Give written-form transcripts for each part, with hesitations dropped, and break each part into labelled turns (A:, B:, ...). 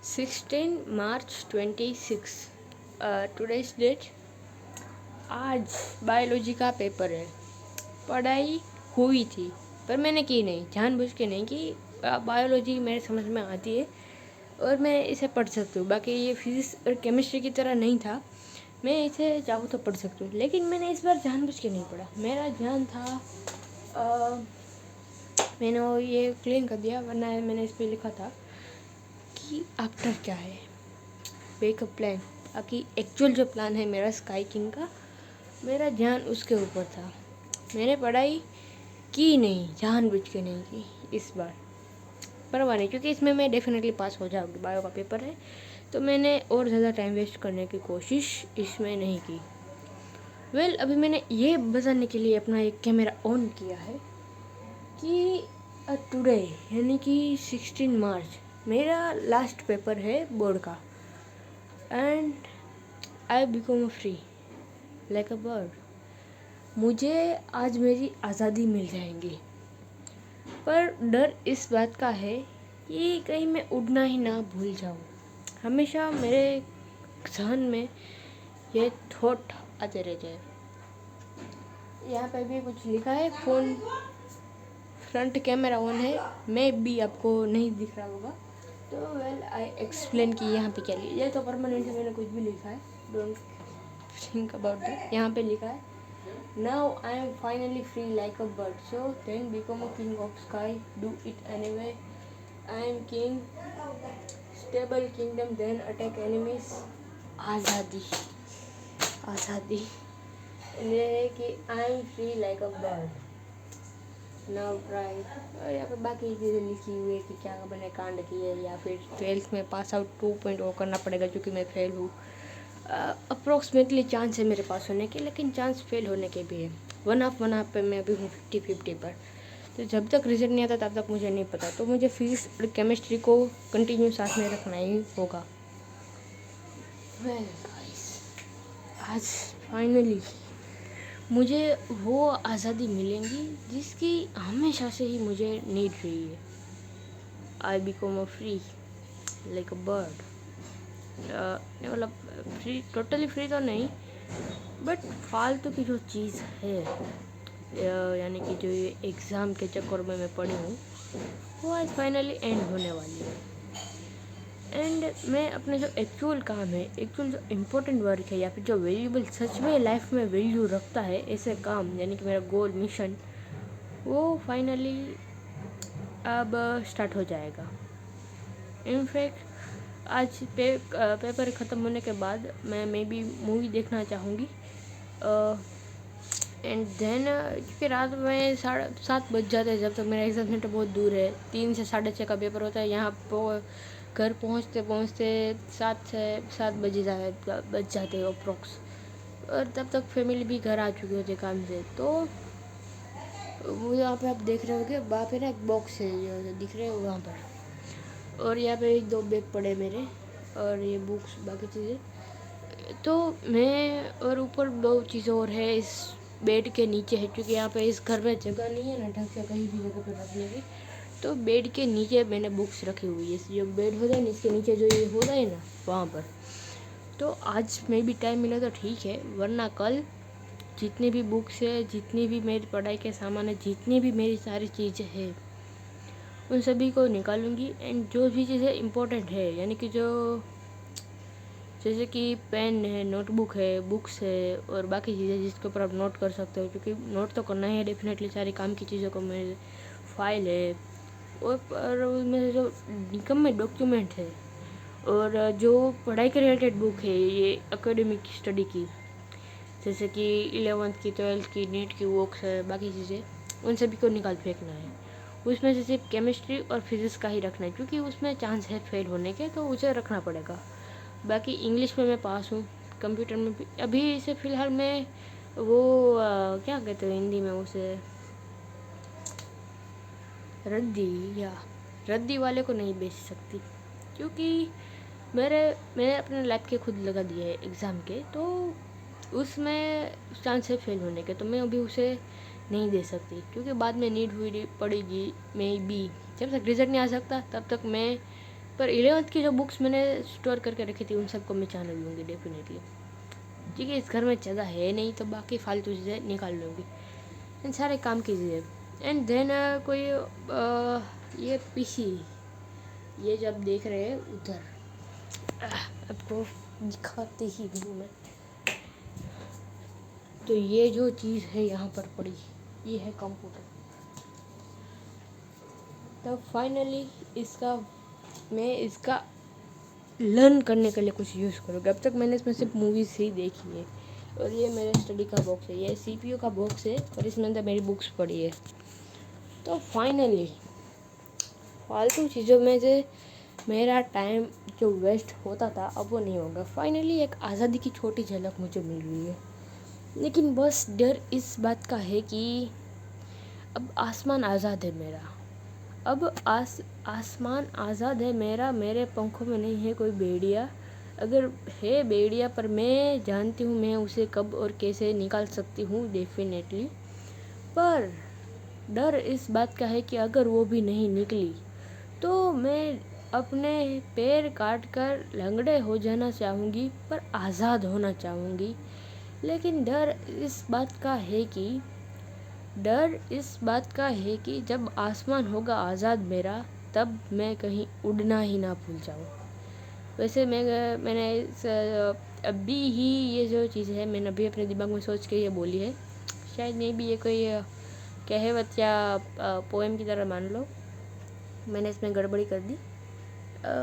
A: 16 मार्च 26 today's date. आज biology का paper है। पढ़ाई हुई थी पर मैंने की नहीं, जानबूझ के नहीं की। बायोलॉजी मेरे समझ में आती है और मैं इसे पढ़ सकती हूँ। बाकी ये फिजिक्स और केमिस्ट्री की तरह नहीं था, मैं इसे चाहूँ तो पढ़ सकती हूँ, लेकिन मैंने इस बार जानबूझ के नहीं पढ़ा। मेरा ध्यान था मैंने वो ये क्लीन कर दिया, वरना मैंने इस पर लिखा था कि आफ्टर क्या है बैकअप प्लान। बाकी एक्चुअल जो प्लान है मेरा स्काई किंग का, मेरा ध्यान उसके ऊपर था। मैंने पढ़ाई की नहीं, जानबूझ के नहीं की इस बार। परवाह नहीं, क्योंकि इसमें मैं डेफिनेटली पास हो जाऊँगी। बायो का पेपर है तो मैंने और ज़्यादा टाइम वेस्ट करने की कोशिश इसमें नहीं की। अभी मैंने ये बताने के लिए अपना एक कैमरा ऑन किया है कि टुडे यानी कि 16 मार्च मेरा लास्ट पेपर है बोर्ड का, and I become free like a bird. मुझे आज मेरी आज़ादी मिल जाएंगी, पर डर इस बात का है कि कहीं मैं उड़ना ही ना भूल जाऊँ। हमेशा मेरे जहन में ये थॉट आते रहते हैं। यहाँ पे भी कुछ लिखा है, फ़ोन फ्रंट कैमरा ऑन है, मैं भी आपको नहीं दिख रहा होगा तो आई एक्सप्लेन कि यहाँ पे क्या लिखा है। ये तो परमानेंट मैंने कुछ भी लिखा है, डोंट थिंक अबाउट दैट। यहाँ पे लिखा है, now I am finally free like a bird, so then become a king of sky, do it anyway, I am king, stable kingdom, then attack enemies. आज़ादी आज़ादी ये है कि I am free like a bird now try. और यहाँ पे बाकी चीज़ें लिखी हुई है कि क्या मैंने कांड किए, या फिर ट्वेल्थ में पास आउट 2.0 करना पड़ेगा क्योंकि मैं फेल हूँ। अप्रोक्सीमेटली चांस है मेरे पास होने के, लेकिन चांस फेल होने के भी है। वन हाफ पे मैं अभी हूँ 50-50 पर। तो जब तक रिजल्ट नहीं आता तब तक मुझे नहीं पता, तो मुझे फिजिक्स और केमिस्ट्री को कंटिन्यू साथ में रखना ही होगा। आज फाइनली मुझे वो आज़ादी मिलेंगी जिसकी हमेशा से ही मुझे नीड रही है। I become a free like a bird. मतलब फ्री, टोटली फ्री तो नहीं, बट फालतू की जो चीज़ है, यानी कि जो ये एग्ज़ाम के चक्कर में मैं पढ़ी हूँ, वो आज फाइनली एंड होने वाली है। एंड मैं अपने जो एक्चुअल काम है, एक्चुअल जो इम्पोर्टेंट वर्क है, या फिर जो वैल्यूबल सच में लाइफ में वैल्यू रखता है ऐसे काम, यानी कि मेरा गोल मिशन, वो फाइनली अब स्टार्ट हो जाएगा। इनफैक्ट आज पेपर ख़त्म होने के बाद मैं मे बी मूवी देखना चाहूँगी। एंड देन क्योंकि रात में 7:30 बज जाते हैं, जब तक मेरा एग्ज़ाम सेंटर बहुत दूर है। 3 से 6:30 का पेपर होता है। यहाँ घर पहुँचते 7 से 7 बज जाते हैं अप्रोक्स। और तब तक फैमिली भी घर आ चुकी होती है काम से। तो वो यहाँ पे आप देख रहे होगे, वहाँ पे ना एक बॉक्स है, ये दिख रहे हो वहाँ पर। और यहाँ पे 1-2 बैग पड़े मेरे, और ये बुक्स, बाकी चीज़ें। तो मैं, और ऊपर 2 चीज़ें और है इस बेड के नीचे है, क्योंकि यहाँ पे इस घर में जगह नहीं है ना ढंग से कहीं भी जगह पर रखने की। तो बेड के नीचे मैंने बुक्स रखी हुई है। जो बेड होता है ना, इसके नीचे जो ये होता है ना, वहाँ पर। तो आज में भी टाइम मिला तो ठीक है, वरना कल जितनी भी बुक्स है, जितनी भी मेरी पढ़ाई के सामान है, जितनी भी मेरी सारी चीज़ें हैं, उन सभी को निकालूंगी। एंड जो भी चीज़ें इम्पोर्टेंट है, यानी कि जो जैसे कि पेन है, नोटबुक है, बुक्स है, और बाकी चीज़ें जिसके ऊपर आप नोट कर सकते हो, क्योंकि नोट तो करना ही है डेफिनेटली। सारी काम की चीज़ों को मेरे फाइल है, और उसमें से जो निकम्मे डॉक्यूमेंट है, और जो पढ़ाई के रिलेटेड बुक है, ये एकेडमिक स्टडी की, जैसे कि 11th की, 12th की, नीट की बुक्स है, बाकी चीज़ें, उन सभी को निकाल फेंकना है। उसमें से सिर्फ केमिस्ट्री और फिजिक्स का ही रखना है, क्योंकि उसमें चांस है फेल होने के, तो उसे रखना पड़ेगा। बाकी इंग्लिश में मैं पास हूँ, कंप्यूटर में भी अभी से फ़िलहाल मैं वो क्या कहते हैं हिंदी में उसे, रद्दी वाले को नहीं बेच सकती, क्योंकि मैंने अपने लैब के खुद लगा दिए है एग्ज़ाम के, तो उसमें चांस है फेल होने के, तो मैं अभी उसे नहीं दे सकती, क्योंकि बाद में नीड हुई पड़ेगी। मैं भी जब तक रिज़ल्ट नहीं आ सकता तब तक मैं पर 11th की जो बुक्स मैंने स्टोर करके रखी थी उन सबको मैं चैनल लूँगी डेफिनेटली, क्योंकि इस घर में जगह है नहीं, तो बाकी फालतू चीज़ें निकाल लूँगी, इन सारे काम कीजिए। एंड देन कोई ये पीसी, ये जब देख रहे हैं उधर, आपको दिखाते ही हूँ मैं। तो ये जो चीज़ है यहाँ पर पड़ी, ये है कंप्यूटर। तो फाइनली मैं इसका लर्न करने के लिए कुछ यूज़ करूँगा। अब तक मैंने इसमें सिर्फ मूवीज़ ही देखी है। और ये मेरे स्टडी का बॉक्स है, ये सीपीयू का बॉक्स है और इसमें अंदर मेरी बुक्स पड़ी है। तो फाइनली फालतू चीज़ों में से मेरा टाइम जो वेस्ट होता था अब वो नहीं होगा। फाइनली एक आज़ादी की छोटी झलक मुझे मिल रही है। लेकिन बस डर इस बात का है कि अब आसमान आज़ाद है मेरा, अब आसमान आज़ाद है मेरा, मेरे पंखों में नहीं है कोई बेड़िया। अगर है बेड़िया, पर मैं जानती हूँ मैं उसे कब और कैसे निकाल सकती हूँ डेफिनेटली। पर डर इस बात का है कि अगर वो भी नहीं निकली तो मैं अपने पैर काट कर लंगड़े हो जाना चाहूँगी, पर आज़ाद होना चाहूँगी। लेकिन डर इस बात का है कि जब आसमान होगा आज़ाद मेरा, तब मैं कहीं उड़ना ही ना भूल जाऊँ। वैसे मैंने अभी ही ये जो चीज़ है मैंने अभी अपने दिमाग में सोच के ये बोली है। शायद मे भी ये कोई कहावत या पोएम की तरह मान लो। मैंने इसमें गड़बड़ी कर दी।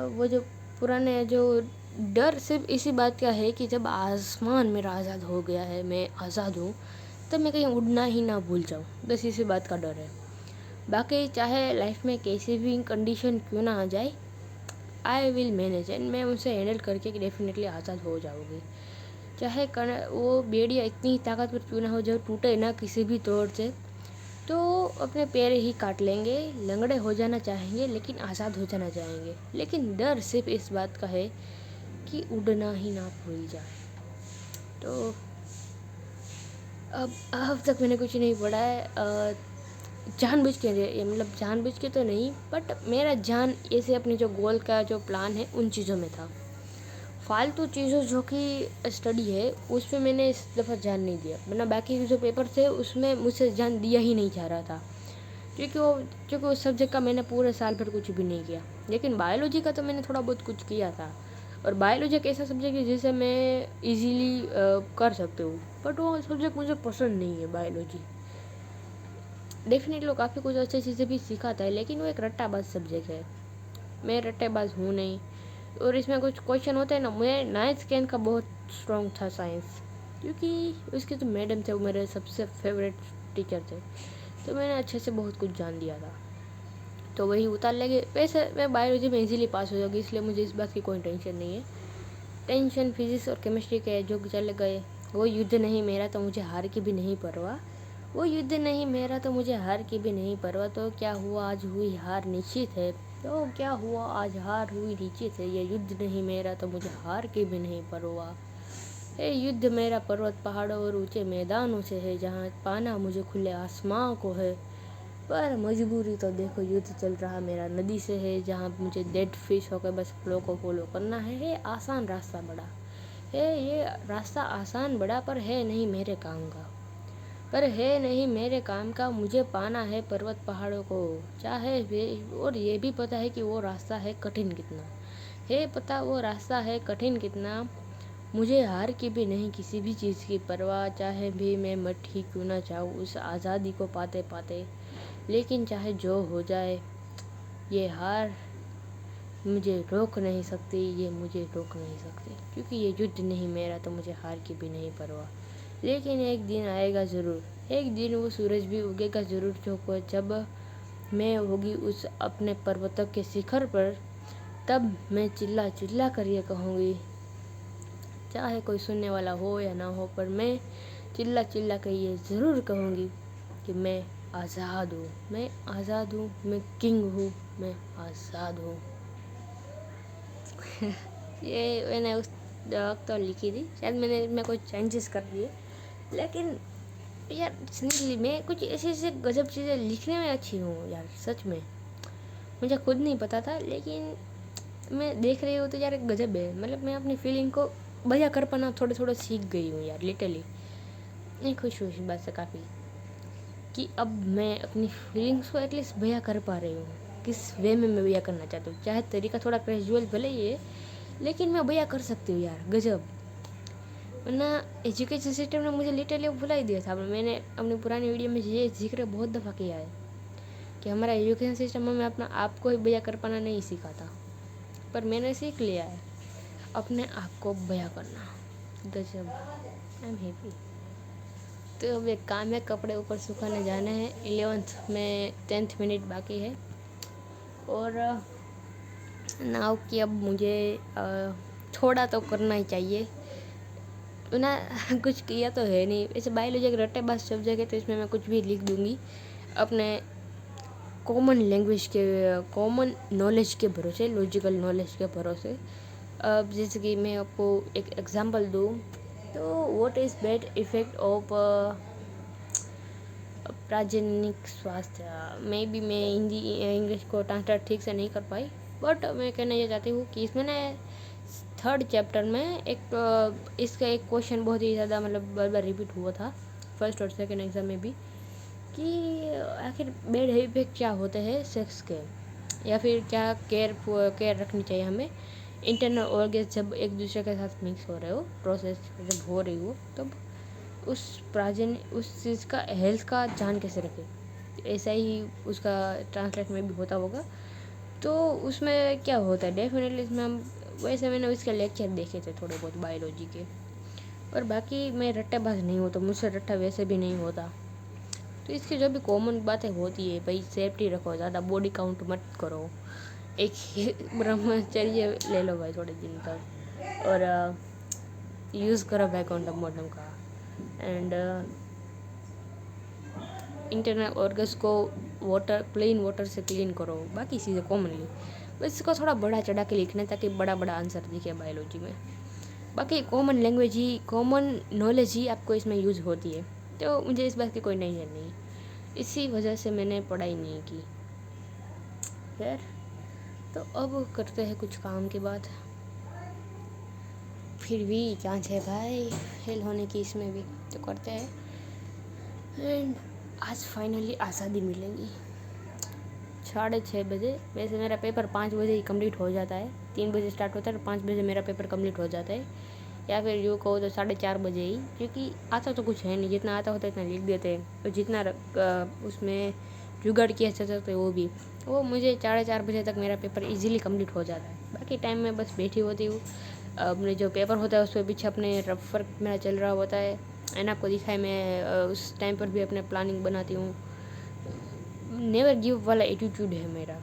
A: वो जो पुराने जो डर सिर्फ इसी बात का है कि जब आसमान मेरा आज़ाद हो गया है, मैं आज़ाद हूँ, तब मैं कहीं उड़ना ही ना भूल जाऊँ। बस इसी बात का डर है। बाकी चाहे लाइफ में कैसी भी कंडीशन क्यों ना आ जाए, आई विल मैनेज एंड मैं उसे हैंडल करके डेफिनेटली आज़ाद हो जाऊँगी। चाहे वो बेड़िया इतनी ताकतवर क्यों ना हो जो टूटे ना किसी भी तौर से, तो अपने पैर ही काट लेंगे, लंगड़े हो जाना चाहेंगे लेकिन आज़ाद हो जाना चाहेंगे। लेकिन डर सिर्फ इस बात का है कि उड़ना ही ना भूल जाए। तो अब तक मैंने कुछ नहीं पढ़ा है जानबूझ के, मतलब जानबूझ के तो नहीं, बट मेरा ध्यान ऐसे अपने जो गोल का जो प्लान है उन चीज़ों में था। फालतू चीज़ों जो कि स्टडी है उस पर मैंने इस दफ़ा ध्यान नहीं दिया, वरना बाकी जो पेपर थे उसमें मुझसे ध्यान दिया ही नहीं जा रहा था, क्योंकि उस सब्जेक्ट का मैंने पूरे साल भर कुछ भी नहीं किया। लेकिन बायोलॉजी का तो मैंने थोड़ा बहुत कुछ किया था, और बायोलॉजी एक ऐसा सब्जेक्ट है जिसे मैं इजीली कर सकती हूँ, बट वो सब्जेक्ट मुझे पसंद नहीं है बायोलॉजी। डेफिनेटली काफ़ी कुछ अच्छी चीज़ें भी सिखाता है, लेकिन वो एक रट्टाबाज सब्जेक्ट है। मैं रट्टेबाज हूँ नहीं, और इसमें कुछ क्वेश्चन होते हैं ना, मैं 9th स्कैन का बहुत स्ट्रॉन्ग था साइंस, क्योंकि उसके जो मैडम थे वो मेरे सबसे फेवरेट टीचर थे, तो मैंने अच्छे से बहुत कुछ जान लिया था, तो वही उतार लेंगे। वैसे मैं बायोलॉजी में इजीली पास हो जाऊँगी, इसलिए मुझे इस बात की कोई टेंशन नहीं है। टेंशन फिजिक्स और केमिस्ट्री के जो चल गए, वो युद्ध नहीं मेरा तो मुझे हार की भी नहीं परवाह, वो युद्ध नहीं मेरा तो मुझे हार की भी नहीं परवाह। तो क्या हुआ आज हुई हार निश्चित है, तो क्या हुआ आज हार हुई निश्चित है, ये युद्ध नहीं मेरा तो मुझे हार की भी नहीं परवाह। ये युद्ध मेरा पर्वत पहाड़ों और ऊंचे मैदानों से है, जहाँ पाना मुझे खुले आसमां को है, पर मजबूरी तो देखो युद्ध चल रहा मेरा नदी से है, जहाँ मुझे डेड फिश होकर बस फ्लो को फॉलो करना है। ये आसान रास्ता बड़ा है, ये रास्ता आसान बड़ा, पर है नहीं मेरे काम का, मुझे पाना है पर्वत पहाड़ों को चाहे वे। और ये भी पता है कि वो रास्ता है कठिन कितना, है पता वो रास्ता है कठिन कितना। मुझे हार की भी नहीं किसी भी चीज़ की परवाह, चाहे भी मैं मट ही क्यों ना चाहूँ उस आज़ादी को पाते पाते। लेकिन चाहे जो हो जाए, ये हार मुझे रोक नहीं सकती, ये मुझे रोक नहीं सकती, क्योंकि ये युद्ध नहीं मेरा तो मुझे हार की भी नहीं परवाह। लेकिन एक दिन आएगा ज़रूर, एक दिन वो सूरज भी उगेगा ज़रूर, जब मैं होगी उस अपने पर्वतों के शिखर पर, तब मैं चिल्ला चिल्ला कर ये कहूँगी, चाहे कोई सुनने वाला हो या ना हो, पर मैं चिल्ला चिल्ला कर ये ज़रूर कहूँगी कि मैं आज़ाद हूँ, मैं आज़ाद हूँ, मैं किंग हूँ, मैं आज़ाद हूँ। ये मैंने उस वक्त तो लिखी थी, शायद मैंने इसमें कुछ चेंजेस कर दिए, लेकिन यार सीरियसली मैं कुछ ऐसे ऐसे गजब चीज़ें लिखने में अच्छी हूँ यार, सच में मुझे खुद नहीं पता था, लेकिन मैं देख रही हूँ तो यार गजब है, मतलब मैं अपनी फीलिंग को बया कर पाना थोड़ा थोड़ा सीख गई हूँ यार, लिटरली। मैं खुश हूँ इस बात से काफ़ी कि अब मैं अपनी फीलिंग्स को एटलीस्ट बया कर पा रही हूँ, किस वे में मैं बया करना चाहती हूँ। चाहे तरीका थोड़ा कैजुअल भले ही है, लेकिन मैं बया कर सकती हूँ यार, गजब। वरना एजुकेशन सिस्टम ने मुझे लिटरली भुला ही दिया था। मैंने अपनी पुरानी वीडियो में ये जिक्र बहुत दफ़ा किया है कि हमारा एजुकेशन सिस्टम में अपना आप को ही बया कर पाना नहीं सिखाता, पर मैंने सीख लिया है अपने आप को बया करना, गजब। I am happy. तो अब एक काम है, कपड़े ऊपर सुखाने जाने हैं। 11th में 10th मिनट बाकी है और नाव की अब मुझे थोड़ा तो करना ही चाहिए ना। कुछ किया तो है नहीं ऐसे, बायोलॉजी एक रट्टेबाज सब्जेक्ट है, तो इसमें मैं कुछ भी लिख दूंगी अपने कॉमन लैंग्वेज के, कॉमन नॉलेज के भरोसे, लॉजिकल नॉलेज के भरोसे। अब जैसे कि मैं आपको एक एग्जांपल दूँ तो what is bad effect of प्राजनिक स्वास्थ्य। मे भी मैं हिंदी इंग्लिश को ट्रांसलेट ठीक से नहीं कर पाई, बट मैं कहना ये चाहती हूँ कि इसमें ना 3rd चैप्टर में इसका एक क्वेश्चन बहुत ही ज़्यादा मतलब बार बार रिपीट हुआ था, फर्स्ट और सेकंड एग्ज़ाम में भी, कि आखिर बैड इफेक्ट क्या होते हैं सेक्स के, या फिर क्या केयर रखनी चाहिए हमें इंटरनल ऑर्गेन जब एक दूसरे के साथ मिक्स हो रहे हो, प्रोसेस जब हो रही हो, तब उस प्राचीन उस चीज़ का हेल्थ का ध्यान कैसे रखें। ऐसा ही उसका ट्रांसलेट में भी होता होगा। तो उसमें क्या होता है डेफिनेटली इसमें हम, वैसे मैंने उसके लेक्चर देखे थे थोड़े बहुत बायोलॉजी के, और बाकी मैं रट्टेबाज नहीं हूँ तो मुझसे रट्टा वैसे भी नहीं होता। तो इसकी जो भी कॉमन बातें होती है, भाई सेफ्टी रखो, ज़्यादा बॉडी काउंट मत करो, एक ही ब्रह्मचर्य ले लो भाई थोड़े दिन तक, और यूज़ करो भाई कॉन्डम वॉन्डम का, एंड इंटरनल ऑर्गन्स को वाटर प्लेन वाटर से क्लीन करो। बाकी चीज़ें कॉमनली बस इसको थोड़ा बड़ा चढ़ा के लिखना ताकि बड़ा बड़ा आंसर दिखे बायोलॉजी में। बाकी कॉमन लैंग्वेज ही, कॉमन नॉलेज ही आपको इसमें यूज़ होती है, तो मुझे इस बात की कोई टेंशन नहीं, इसी वजह से मैंने पढ़ाई नहीं की। खैर, तो अब करते हैं कुछ काम की बात। फिर भी चांस है भाई फेल होने की इसमें भी, तो करते हैं। एंड आज फाइनली आज़ादी मिलेगी 6:30 बजे। वैसे मेरा पेपर 5 बजे ही कंप्लीट हो जाता है, 3 बजे स्टार्ट होता है और 5 बजे मेरा पेपर कंप्लीट हो जाता है, या फिर यूँ कहो तो 4:30 बजे ही, क्योंकि आता तो कुछ है नहीं, जितना आता होता है इतना लिख देते हैं, और जितना उसमें जुगाड़ किया जा सकता है वो मुझे 4:30 बजे तक मेरा पेपर इजीली कंप्लीट हो जाता है। बाकी टाइम में बस बैठी होती हूँ, अपने जो पेपर होता है उस पर पीछे अपने रफ वर्क मेरा चल रहा होता है, एंड आपको दिखाए मैं उस टाइम पर भी अपने प्लानिंग बनाती हूँ। नेवर गिव वाला एटीट्यूड है मेरा,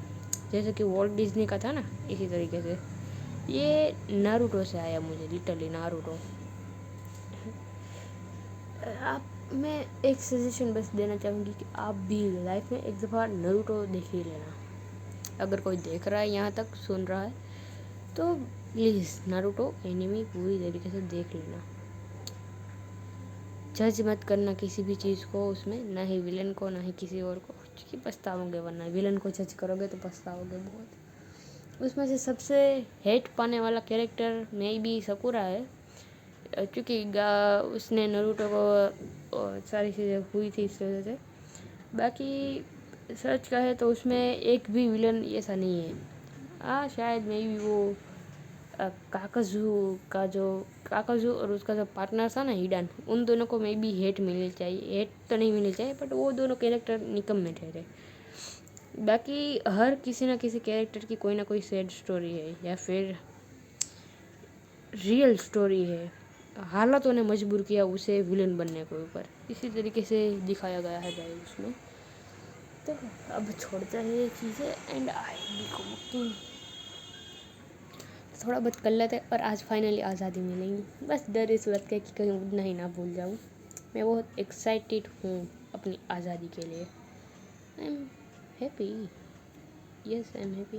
A: जैसे कि वॉल्ट डिज्नी का था ना, इसी तरीके से ये नारुतो से आया मुझे, लिटरली नारुतो। आप, मैं एक सजेशन बस देना चाहूँगी कि आप भी लाइफ में एक दफ़ा नारुतो देख ही लेना। अगर कोई देख रहा है यहाँ तक सुन रहा है तो प्लीज़ नारुतो एनिमी पूरी तरीके से देख लेना। जज मत करना किसी भी चीज़ को उसमें, ना ही विलन को ना ही किसी और को, क्योंकि पछताओगे, वरना विलन को जज करोगे तो पछताओगे बहुत। उसमें से सबसे हेट पाने वाला कैरेक्टर मे बी सकुरा है, क्योंकि उसने नारुतो को सारी चीज़ें हुई थी इस वजह से। बाकी सच कहे तो उसमें एक भी विलन ऐसा नहीं है। हाँ शायद मे बी वो काकाजू और उसका जो पार्टनर था ना हिडन, उन दोनों को मे बी हेट मिलनी चाहिए, हेट तो नहीं मिलनी चाहिए, बट वो दोनों कैरेक्टर निकम्मे ठहरे। बाकी हर किसी ना किसी कैरेक्टर की कोई ना कोई सैड स्टोरी है, या फिर रियल स्टोरी है, हालातों ने मजबूर किया उसे विलन बनने के ऊपर, इसी तरीके से दिखाया गया है भाई उसमें। तो अब छोड़ते हैं ये चीज़ें एंड आई बी कुकिंग, थोड़ा बहुत कर लेते हैं, और आज फाइनली आज़ादी मिलेंगी। बस डर इस बात का कि कहीं उड़ना ही ना भूल जाऊँ। मैं बहुत एक्साइटेड हूँ अपनी आज़ादी के लिए। I am happy, yes I am happy.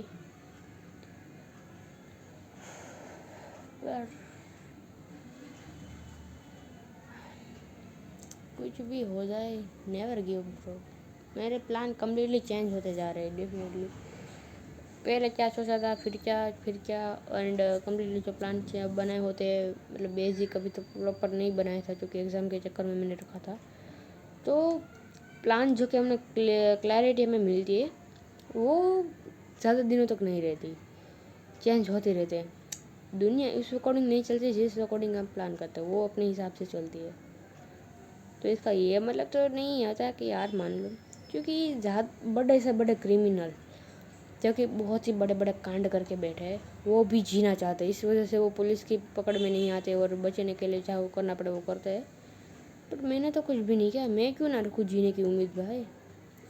A: पर कुछ भी हो जाए, नेवर गिव अप ब्रो। मेरे प्लान कम्प्लीटली चेंज होते जा रहे हैं डेफिनेटली। पहले क्या सोचा था, फिर क्या एंड कम्प्लीटली जो प्लान बनाए होते हैं, मतलब बेसिक अभी तो प्रॉपर नहीं बनाया था क्योंकि एग्ज़ाम के चक्कर में मैंने रखा था। तो प्लान जो कि हमने क्लैरिटी हमें मिलती है वो ज़्यादा दिनों तक नहीं रहती, चेंज होते रहते हैं। दुनिया इस अकॉर्डिंग नहीं चलती जिस अकॉर्डिंग हम प्लान करते हैं, वो अपने हिसाब से चलती है। तो इसका ये मतलब तो नहीं आता कि यार मान लो, क्योंकि ज़्यादा बड़े से बड़े क्रिमिनल जो कि बहुत ही बड़े बड़े कांड करके बैठे हैं, वो भी जीना चाहते हैं। इस वजह से वो पुलिस की पकड़ में नहीं आते और बचने के लिए चाहे वो करना पड़े वो करते हैं। बट मैंने तो कुछ भी नहीं किया, मैं क्यों ना रखूँ जीने की उम्मीद भाई।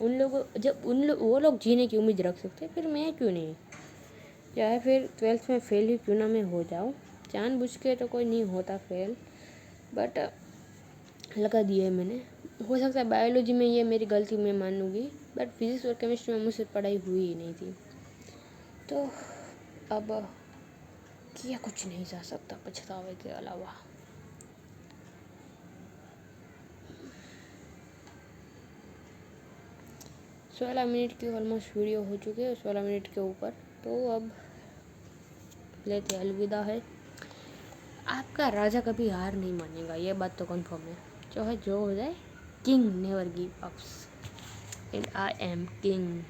A: उन लोगों जब वो लोग जीने की उम्मीद रख सकते हैं, फिर मैं क्यों नहीं। चाहे फिर 12th में फेल ही क्यों ना मैं हो जाऊँ, जानबूझ के तो कोई नहीं होता फेल, बट लगा दिया है मैंने। हो सकता है बायोलॉजी में ये मेरी गलती मैं मानूंगी, बट फिजिक्स और केमिस्ट्री में मुझसे पढ़ाई हुई ही नहीं थी। तो अब किया कुछ नहीं जा सकता पछतावे के अलावा। सोलह मिनट की ऑलमोस्ट वीडियो हो चुकी है, 16 मिनट के ऊपर। तो अब लेते अलविदा है। आपका राजा कभी हार नहीं मानेगा, ये बात तो कंफर्म है। चाहे जो हो जाए, king never give ups and I am king.